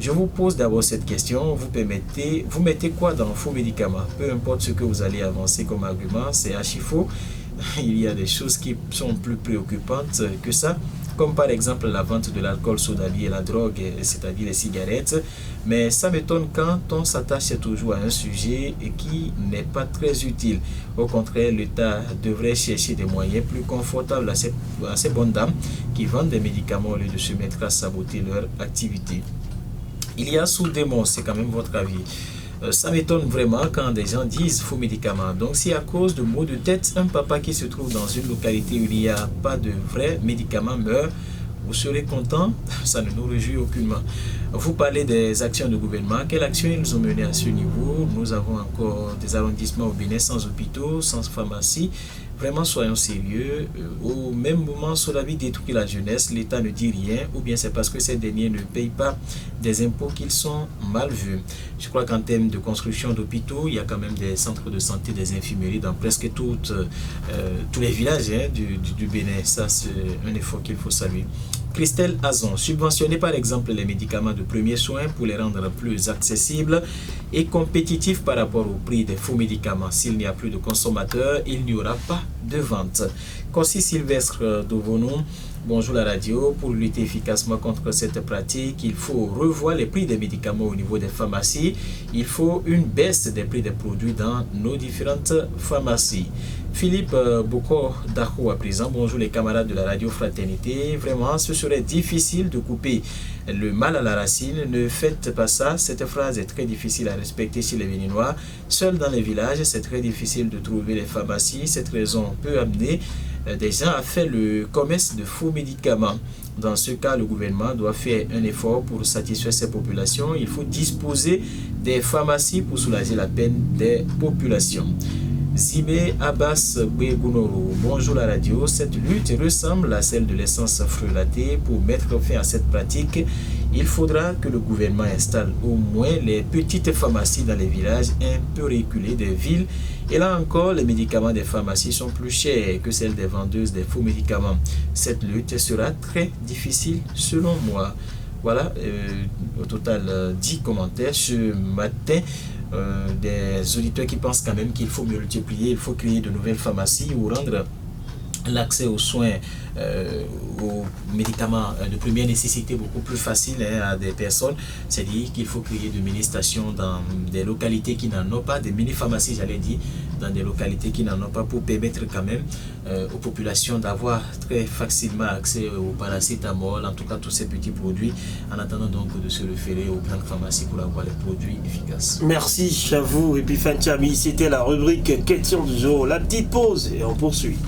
Je vous pose d'abord cette question, vous mettez quoi dans faux médicaments? Peu importe ce que vous allez avancer comme argument, c'est archi faux. Il y a des choses qui sont plus préoccupantes que ça, comme par exemple la vente de l'alcool soda et la drogue, c'est-à-dire les cigarettes. Mais ça m'étonne quand on s'attache toujours à un sujet qui n'est pas très utile. Au contraire, l'État devrait chercher des moyens plus confortables à ces bonnes dames qui vendent des médicaments au lieu de se mettre à saboter leur activité. Il y a sous-démon, c'est quand même votre avis. Ça m'étonne vraiment quand des gens disent faux médicaments. Donc si à cause de maux de tête, un papa qui se trouve dans une localité où il n'y a pas de vrais médicaments meurt, vous serez content? Ça ne nous réjouit aucunement. Vous parlez des actions du gouvernement. Quelles actions ils ont menées à ce niveau? Nous avons encore des arrondissements au Bénin sans hôpitaux, sans pharmacie. Vraiment, soyons sérieux. Au même moment, sur la vie détruit la jeunesse, l'État ne dit rien, ou bien c'est parce que ces derniers ne payent pas des impôts qu'ils sont mal vus. Je crois qu'en termes de construction d'hôpitaux, il y a quand même des centres de santé, des infirmeries dans presque tous les villages du Bénin. Ça, c'est un effort qu'il faut saluer. Christelle Azon, subventionner par exemple les médicaments de premiers soins pour les rendre plus accessibles et compétitifs par rapport au prix des faux médicaments. S'il n'y a plus de consommateurs, il n'y aura pas de vente. Corsi Sylvestre Dovonou, bonjour la radio. Pour lutter efficacement contre cette pratique, il faut revoir les prix des médicaments au niveau des pharmacies. Il faut une baisse des prix des produits dans nos différentes pharmacies. Philippe Boko Dakou à présent, bonjour les camarades de la radio Fraternité. Vraiment, ce serait difficile de couper le mal à la racine. Ne faites pas ça. Cette phrase est très difficile à respecter chez les Béninois. Seul dans les villages, c'est très difficile de trouver les pharmacies. Cette raison peut amener des gens à faire le commerce de faux médicaments. Dans ce cas, le gouvernement doit faire un effort pour satisfaire ces populations. Il faut disposer des pharmacies pour soulager la peine des populations. Zimé Abbas Begunoro, bonjour la radio. Cette lutte ressemble à celle de l'essence frelatée. Pour mettre fin à cette pratique, il faudra que le gouvernement installe au moins les petites pharmacies dans les villages un peu reculés des villes. Et là encore, les médicaments des pharmacies sont plus chers que celles des vendeuses des faux médicaments. Cette lutte sera très difficile selon moi. Voilà, au total 10 commentaires ce matin. Des auditeurs qui pensent quand même qu'il faut multiplier, il faut créer de nouvelles pharmacies ou rendre l'accès aux soins, aux médicaments de première nécessité beaucoup plus facile à des personnes. C'est-à-dire qu'il faut créer de mini-stations dans des localités qui n'en ont pas, des mini-pharmacies j'allais dire, dans des localités qui n'en ont pas, pour permettre quand même aux populations d'avoir très facilement accès au paracétamol, en tout cas tous ces petits produits, en attendant donc de se référer aux grandes pharmacies pour avoir les produits efficaces. Merci à vous, Epiphan Chami, c'était la rubrique question du jour, la petite pause et on poursuit.